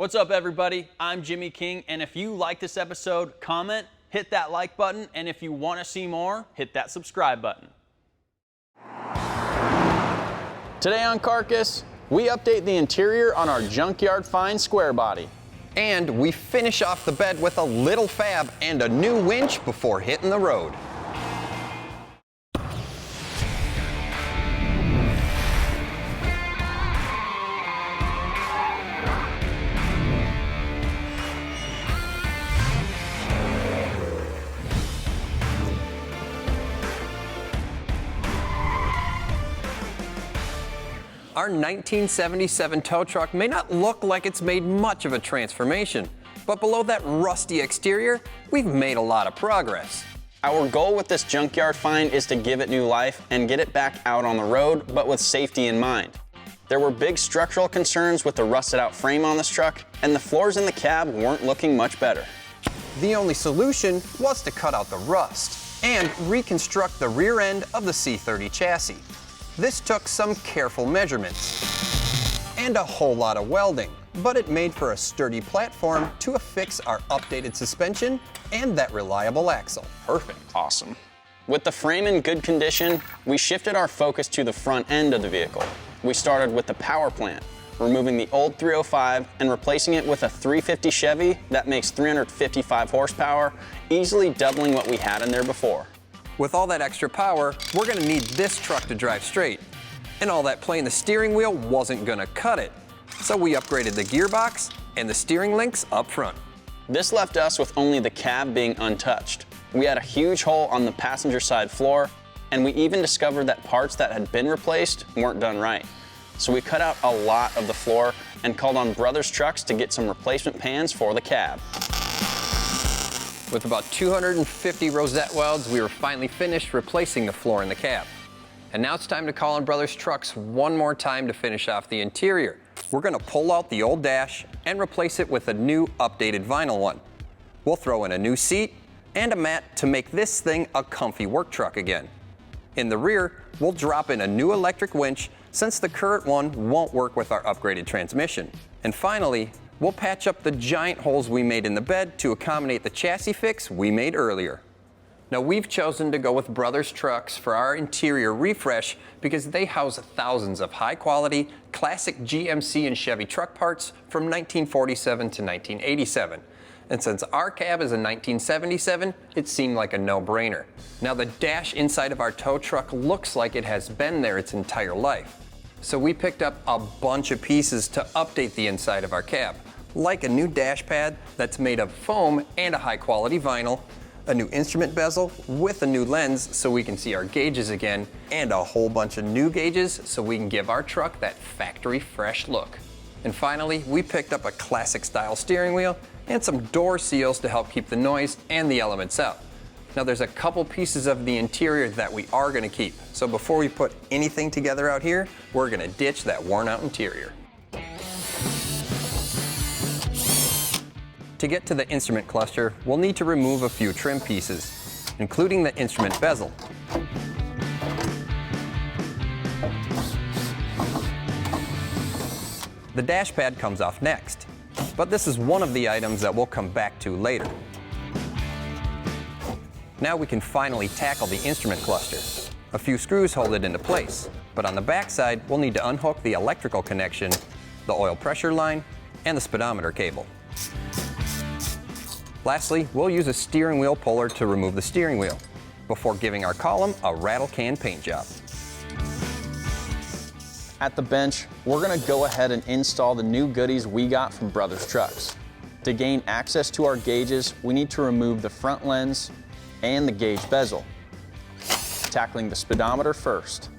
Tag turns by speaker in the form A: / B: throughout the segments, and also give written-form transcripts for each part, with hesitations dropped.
A: What's up, everybody? I'm Jimmy King, and if you like this episode, comment, hit that like button, and if you want to see more, hit that subscribe button. Today on Carcass, we update the interior on our Junkyard Fine square body.
B: And we finish off the bed with a little fab and a new winch before hitting the road. Our 1977 tow truck may not look like it's made much of a transformation, but below that rusty exterior, we've made a lot of progress.
A: Our goal with this Junkyard Find is to give it new life and get it back out on the road, but with safety in mind. There were big structural concerns with the rusted out frame on this truck, and the floors in the cab weren't looking much better.
B: The only solution was to cut out the rust and reconstruct the rear end of the C30 chassis. This took some careful measurements and a whole lot of welding, but it made for a sturdy platform to affix our updated suspension and that reliable axle.
A: Perfect. Awesome. With the frame in good condition, we shifted our focus to the front end of the vehicle. We started with the power plant, removing the old 305 and replacing it with a 350 Chevy that makes 355 horsepower, easily doubling what we had in there before.
B: With all that extra power, we're gonna need this truck to drive straight. And all that play in the steering wheel wasn't gonna cut it. So we upgraded the gearbox and the steering links up front.
A: This left us with only the cab being untouched. We had a huge hole on the passenger side floor, and we even discovered that parts that had been replaced weren't done right. So we cut out a lot of the floor and called on Brothers Trucks to get some replacement pans for the cab.
B: With about 250 rosette welds, we were finally finished replacing the floor in the cab. And now it's time to call on Brothers Trucks one more time to finish off the interior. We're gonna pull out the old dash and replace it with a new updated vinyl one. We'll throw in a new seat and a mat to make this thing a comfy work truck again. In the rear, we'll drop in a new electric winch since the current one won't work with our upgraded transmission. And finally, we'll patch up the giant holes we made in the bed to accommodate the chassis fix we made earlier. Now, we've chosen to go with Brothers Trucks for our interior refresh because they house thousands of high-quality, classic GMC and Chevy truck parts from 1947 to 1987. And since our cab is a 1977, it seemed like a no-brainer. Now, the dash inside of our tow truck looks like it has been there its entire life. So we picked up a bunch of pieces to update the inside of our cab, like a new dash pad that's made of foam and a high-quality vinyl, a new instrument bezel with a new lens so we can see our gauges again, and a whole bunch of new gauges so we can give our truck that factory fresh look. And finally, we picked up a classic style steering wheel and some door seals to help keep the noise and the elements out. Now, there's a couple pieces of the interior that we are gonna keep. So before we put anything together out here, we're gonna ditch that worn out interior. To get to the instrument cluster, we'll need to remove a few trim pieces, including the instrument bezel. The dash pad comes off next, but this is one of the items that we'll come back to later. Now we can finally tackle the instrument cluster. A few screws hold it into place, but on the back side, we'll need to unhook the electrical connection, the oil pressure line, and the speedometer cable. Lastly, we'll use a steering wheel puller to remove the steering wheel, before giving our column a rattle can paint job.
A: At the bench, we're gonna go ahead and install the new goodies we got from Brothers Trucks. To gain access to our gauges, we need to remove the front lens and the gauge bezel, tackling the speedometer first.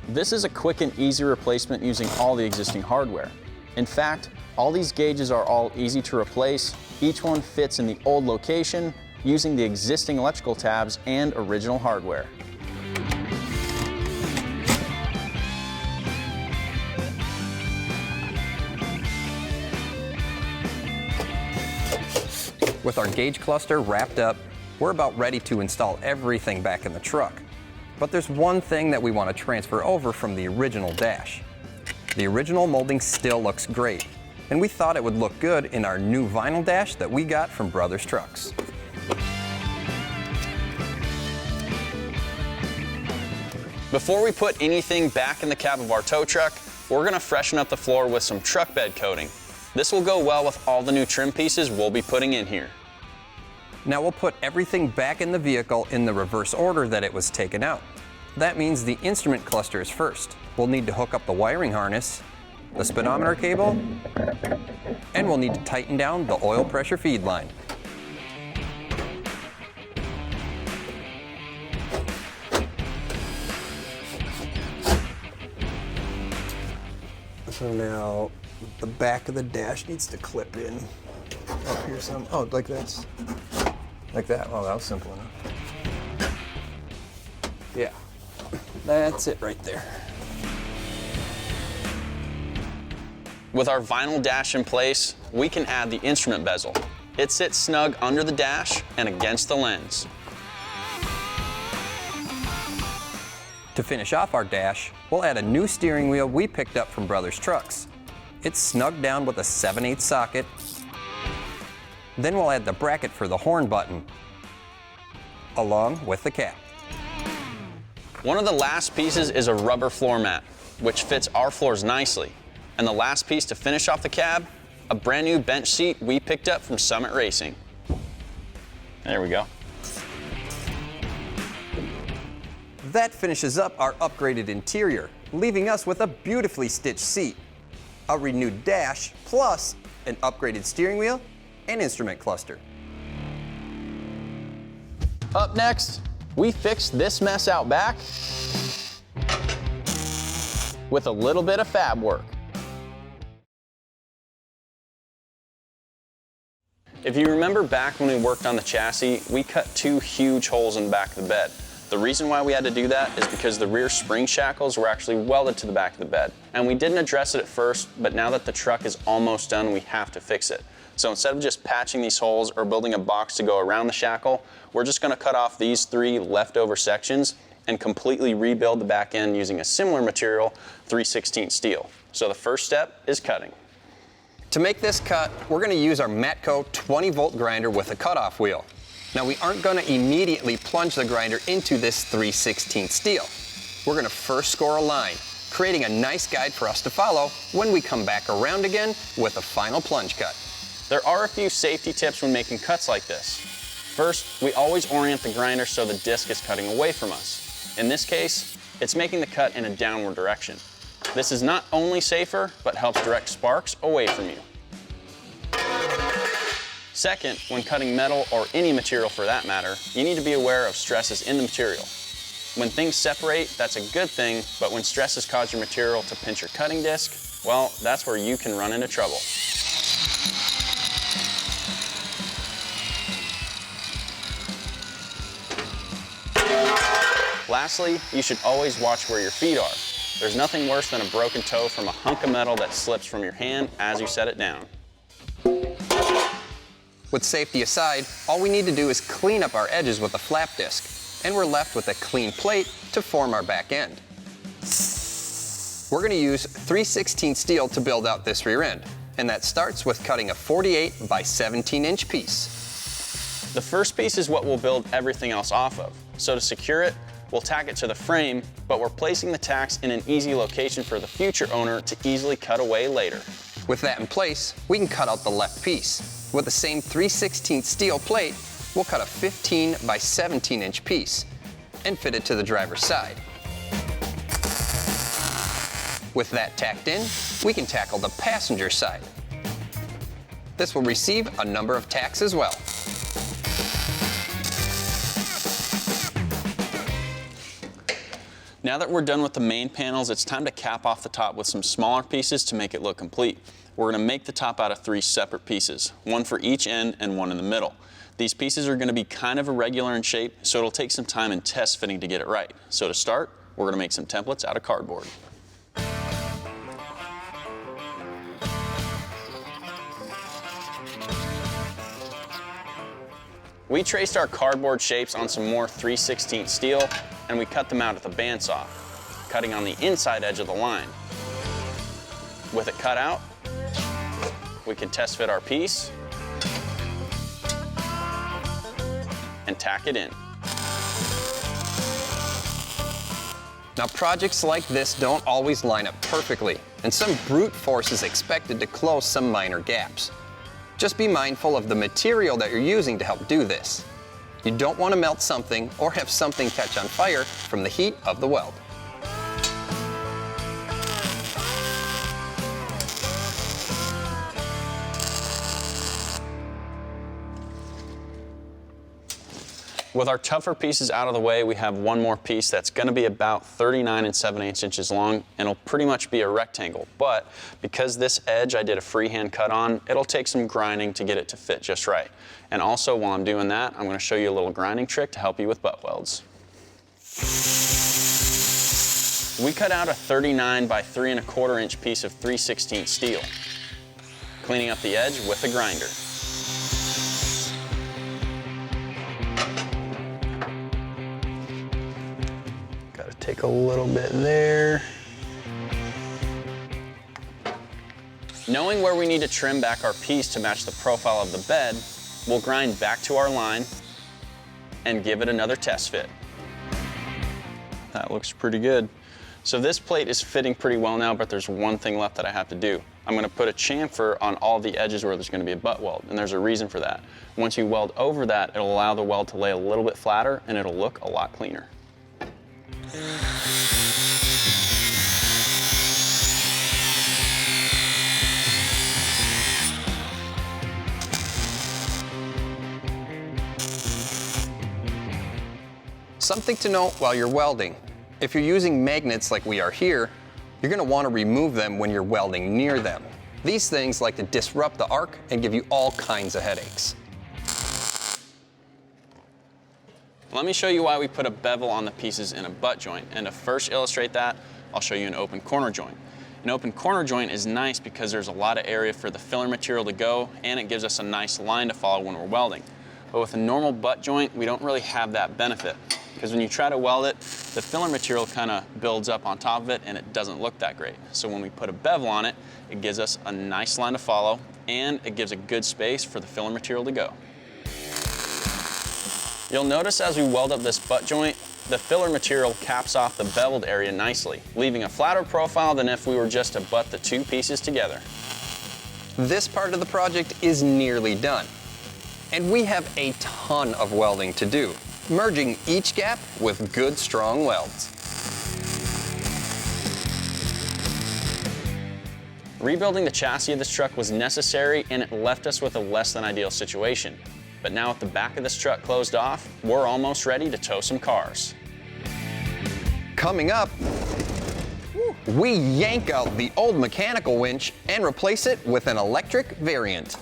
A: This is a quick and easy replacement using all the existing hardware. In fact, all these gauges are all easy to replace. Each one fits in the old location using the existing electrical tabs and original hardware.
B: With our gauge cluster wrapped up, we're about ready to install everything back in the truck. But there's one thing that we want to transfer over from the original dash. The original molding still looks great, and we thought it would look good in our new vinyl dash that we got from Brothers Trucks.
A: Before we put anything back in the cab of our tow truck, we're gonna freshen up the floor with some truck bed coating. This will go well with all the new trim pieces we'll be putting in here.
B: Now we'll put everything back in the vehicle in the reverse order that it was taken out. That means the instrument cluster is first. We'll need to hook up the wiring harness, the speedometer cable, and we'll need to tighten down the oil pressure feed line.
C: So now the back of the dash needs to clip in. Oh, here's some. Oh, like this. Like that. Oh, that was simple enough. Yeah. That's it right there.
A: With our vinyl dash in place, we can add the instrument bezel. It sits snug under the dash and against the lens.
B: To finish off our dash, we'll add a new steering wheel we picked up from Brothers Trucks. It's snugged down with a 7/8 socket. Then we'll add the bracket for the horn button, along with the cap.
A: One of the last pieces is a rubber floor mat, which fits our floors nicely. And the last piece to finish off the cab, a brand new bench seat we picked up from Summit Racing. There we go.
B: That finishes up our upgraded interior, leaving us with a beautifully stitched seat, a renewed dash, plus an upgraded steering wheel and instrument cluster.
A: Up next, we fixed this mess out back with a little bit of fab work. If you remember back when we worked on the chassis, we cut 2 huge holes in the back of the bed. The reason why we had to do that is because the rear spring shackles were actually welded to the back of the bed. And we didn't address it at first, but now that the truck is almost done, we have to fix it. So instead of just patching these holes or building a box to go around the shackle, we're just gonna cut off these 3 leftover sections and completely rebuild the back end using a similar material, 3/16 steel. So the first step is cutting.
B: To make this cut, we're going to use our Matco 20-volt grinder with a cutoff wheel. Now we aren't going to immediately plunge the grinder into this 3/16 steel. We're going to first score a line, creating a nice guide for us to follow when we come back around again with a final plunge cut.
A: There are a few safety tips when making cuts like this. First, we always orient the grinder so the disc is cutting away from us. In this case, it's making the cut in a downward direction. This is not only safer, but helps direct sparks away from you. Second, when cutting metal or any material for that matter, you need to be aware of stresses in the material. When things separate, that's a good thing, but when stresses cause your material to pinch your cutting disc, well, that's where you can run into trouble. Lastly, you should always watch where your feet are. There's nothing worse than a broken toe from a hunk of metal that slips from your hand as you set it down.
B: With safety aside, all we need to do is clean up our edges with a flap disc, and we're left with a clean plate to form our back end. We're going to use 3/16 steel to build out this rear end, and that starts with cutting a 48 by 17-inch piece.
A: The first piece is what we'll build everything else off of. So to secure it, we'll tack it to the frame, but we're placing the tacks in an easy location for the future owner to easily cut away later.
B: With that in place, we can cut out the left piece. With the same 3/16 steel plate, we'll cut a 15 by 17-inch piece and fit it to the driver's side. With that tacked in, we can tackle the passenger side. This will receive a number of tacks as well.
A: Now that we're done with the main panels, it's time to cap off the top with some smaller pieces to make it look complete. We're going to make the top out of 3 separate pieces, one for each end and one in the middle. These pieces are going to be kind of irregular in shape, so it'll take some time and test fitting to get it right. So to start, we're going to make some templates out of cardboard. We traced our cardboard shapes on some more 3/16 steel, and we cut them out at the bandsaw, cutting on the inside edge of the line. With it cut out, we can test fit our piece and tack it in.
B: Now, projects like this don't always line up perfectly, and some brute force is expected to close some minor gaps. Just be mindful of the material that you're using to help do this. You don't want to melt something or have something catch on fire from the heat of the weld.
A: With our tougher pieces out of the way, we have one more piece that's going to be about 39 7/8 inches long, and it'll pretty much be a rectangle. But because this edge I did a freehand cut on, it'll take some grinding to get it to fit just right. And also, while I'm doing that, I'm going to show you a little grinding trick to help you with butt welds. We cut out a 39 by 3 1/4 inch piece of 3/16 steel, cleaning up the edge with a grinder. Take a little bit there. Knowing where we need to trim back our piece to match the profile of the bed, we'll grind back to our line and give it another test fit. That looks pretty good. So this plate is fitting pretty well now, but there's one thing left that I have to do. I'm going to put a chamfer on all the edges where there's going to be a butt weld, and there's a reason for that. Once you weld over that, it'll allow the weld to lay a little bit flatter and it'll look a lot cleaner.
B: Something to note while you're welding. If you're using magnets like we are here, you're going to want to remove them when you're welding near them. These things like to disrupt the arc and give you all kinds of headaches.
A: Let me show you why we put a bevel on the pieces in a butt joint. And to first illustrate that, I'll show you an open corner joint. An open corner joint is nice because there's a lot of area for the filler material to go, and it gives us a nice line to follow when we're welding. But with a normal butt joint, we don't really have that benefit, because when you try to weld it, the filler material kind of builds up on top of it and it doesn't look that great. So when we put a bevel on it, it gives us a nice line to follow, and it gives a good space for the filler material to go. You'll notice as we weld up this butt joint, the filler material caps off the beveled area nicely, leaving a flatter profile than if we were just to butt the two pieces together.
B: This part of the project is nearly done, and we have a ton of welding to do, merging each gap with good, strong welds.
A: Rebuilding the chassis of this truck was necessary, and it left us with a less than ideal situation. But now with the back of this truck closed off, we're almost ready to tow some cars.
B: Coming up, we yank out the old mechanical winch and replace it with an electric variant.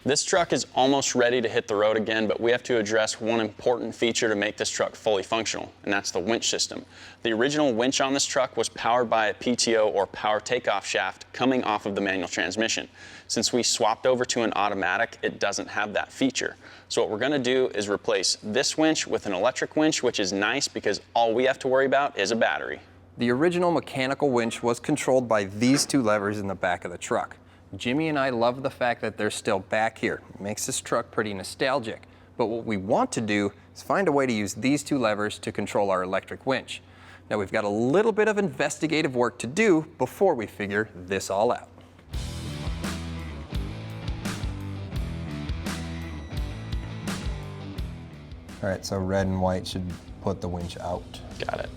A: This truck is almost ready to hit the road again, but we have to address one important feature to make this truck fully functional, and that's the winch system. The original winch on this truck was powered by a PTO, or power takeoff shaft, coming off of the manual transmission. Since we swapped over to an automatic, it doesn't have that feature. So what we're going to do is replace this winch with an electric winch, which is nice because all we have to worry about is a battery.
B: The original mechanical winch was controlled by these two levers in the back of the truck. Jimmy and I love the fact that they're still back here. It makes this truck pretty nostalgic. But what we want to do is find a way to use these two levers to control our electric winch. Now we've got a little bit of investigative work to do before we figure this all out.
C: All right, so red and white should put the winch out.
A: Got it.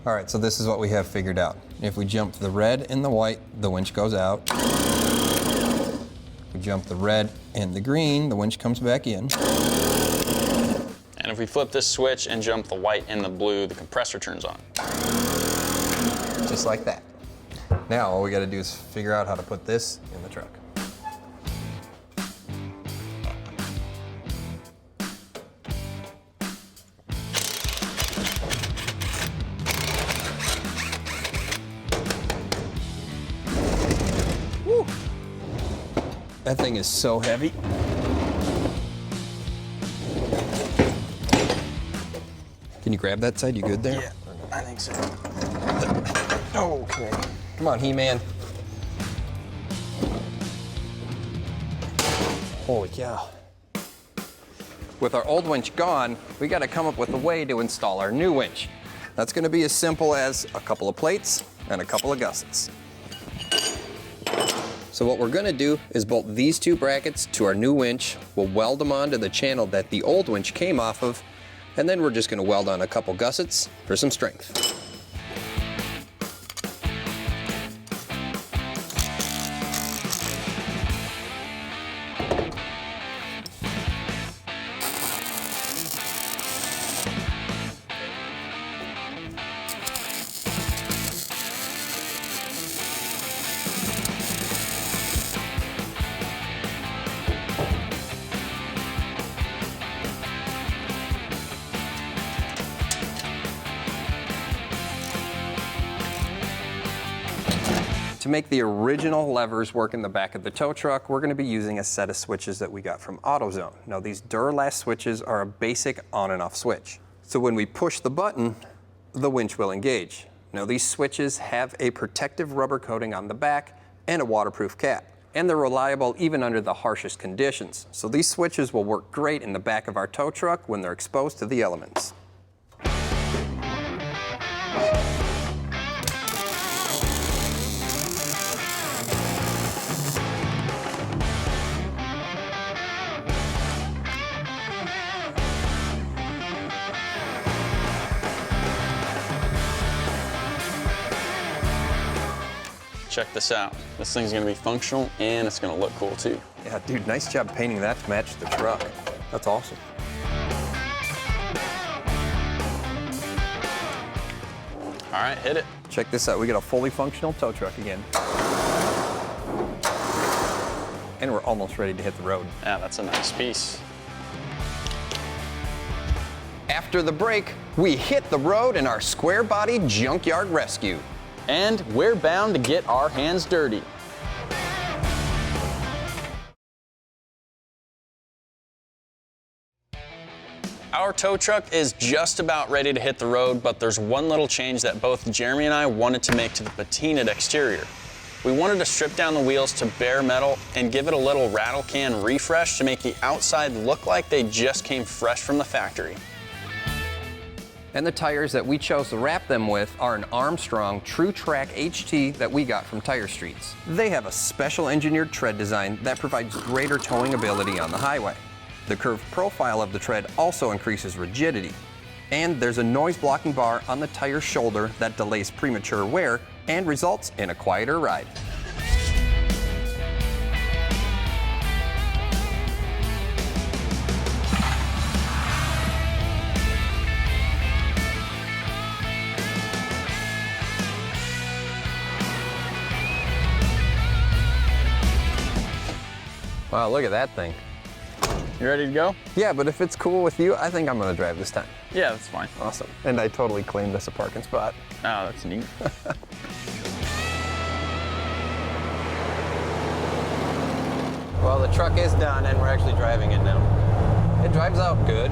C: All right, so this is what we have figured out. If we jump the red and the white, the winch goes out. If we jump the red and the green, the winch comes back in.
A: And if we flip this switch and jump the white and the blue, the compressor turns on.
C: Just like that. Now all we gotta do is figure out how to put this in the truck. That thing is so heavy. Can you grab that side? You good there?
A: Yeah, I think so.
C: Okay. Come on, He-Man. Holy cow.
B: With our old winch gone, we got to come up with a way to install our new winch. That's going to be as simple as a couple of plates and a couple of gussets. So what we're going to do is bolt these two brackets to our new winch. We'll weld them onto the channel that the old winch came off of, and then we're just going to weld on a couple gussets for some strength. To make the original levers work in the back of the tow truck, we're going to be using a set of switches that we got from AutoZone. Now these Duralast switches are a basic on and off switch. So when we push the button, the winch will engage. Now these switches have a protective rubber coating on the back and a waterproof cap. And they're reliable even under the harshest conditions. So these switches will work great in the back of our tow truck when they're exposed to the elements.
A: Check this out. This thing's gonna be functional and it's gonna look cool too.
B: Yeah, dude, nice job painting that to match the truck.
C: That's awesome.
A: All right, hit it.
B: Check this out, we got a fully functional tow truck again. And we're almost ready to hit the road.
A: Yeah, that's a nice piece.
B: After the break, we hit the road in our square body junkyard rescue.
A: And we're bound to get our hands dirty. Our tow truck is just about ready to hit the road, but there's one little change that both Jeremy and I wanted to make to the patinaed exterior. We wanted to strip down the wheels to bare metal and give it a little rattle can refresh to make the outside look like they just came fresh from the factory.
B: And the tires that we chose to wrap them with are an Armstrong Trac HT that we got from Tire Streets. They have a special engineered tread design that provides greater towing ability on the highway. The curved profile of the tread also increases rigidity. And there's a noise blocking bar on the tire shoulder that delays premature wear and results in a quieter ride. Wow, look at that thing.
A: You ready to go?
B: Yeah, but if it's cool with you, I think I'm gonna drive this time.
A: Yeah, that's fine.
B: Awesome. And I totally claimed us a parking spot.
A: Oh, that's neat.
B: Well, the truck is done and we're actually driving it now. It drives out good.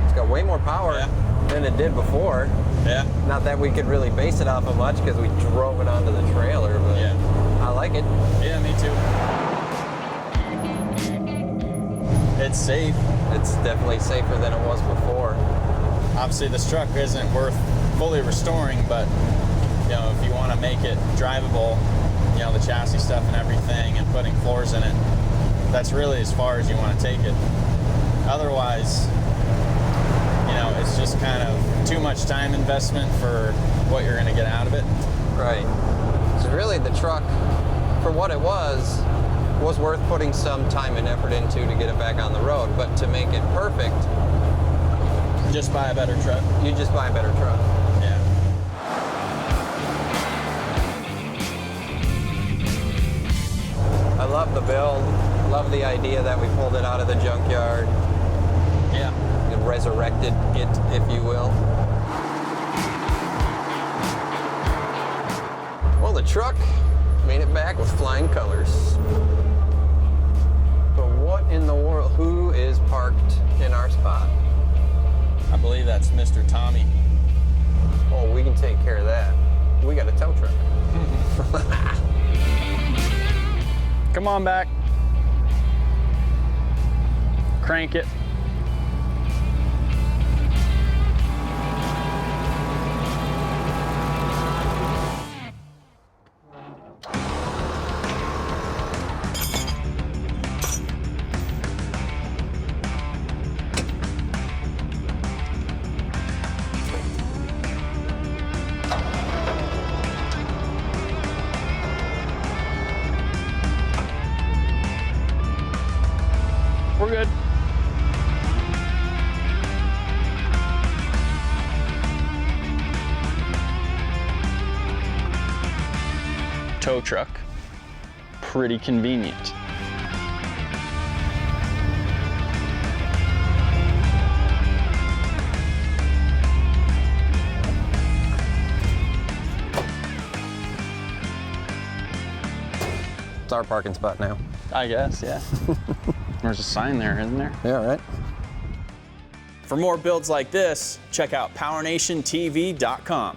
B: It's got way more power than it did before.
A: Yeah.
B: Not that we could really base it off of much because we drove it onto the trailer, but I like it.
A: Yeah, me too. It's safe.
B: It's definitely safer than it was before.
A: Obviously, this truck isn't worth fully restoring, but you know, if you want to make it drivable, you know, the chassis stuff and everything, and putting floors in it, that's really as far as you want to take it. Otherwise, you know, it's just kind of too much time investment for what you're going to get out of it.
B: Right. So really, the truck, for what it was worth putting some time and effort into to get it back on the road. But to make it perfect,
A: just buy a better truck.
B: You just buy a better truck.
A: Yeah.
B: I love the build. Love the idea that we pulled it out of the junkyard.
A: Yeah.
B: And resurrected it, if you will. Well, the truck Made it back with flying colors. But what in the world? Who is parked in our spot?
A: I believe that's Mr. Tommy.
B: Oh, we can take care of that. We got a tow truck.
A: Come on back. Crank it. We're good. Tow truck. Pretty convenient.
B: It's our parking spot now.
A: I guess, yeah. There's a sign there, isn't there?
B: Yeah, right.
D: For more builds like this, check out PowerNationTV.com.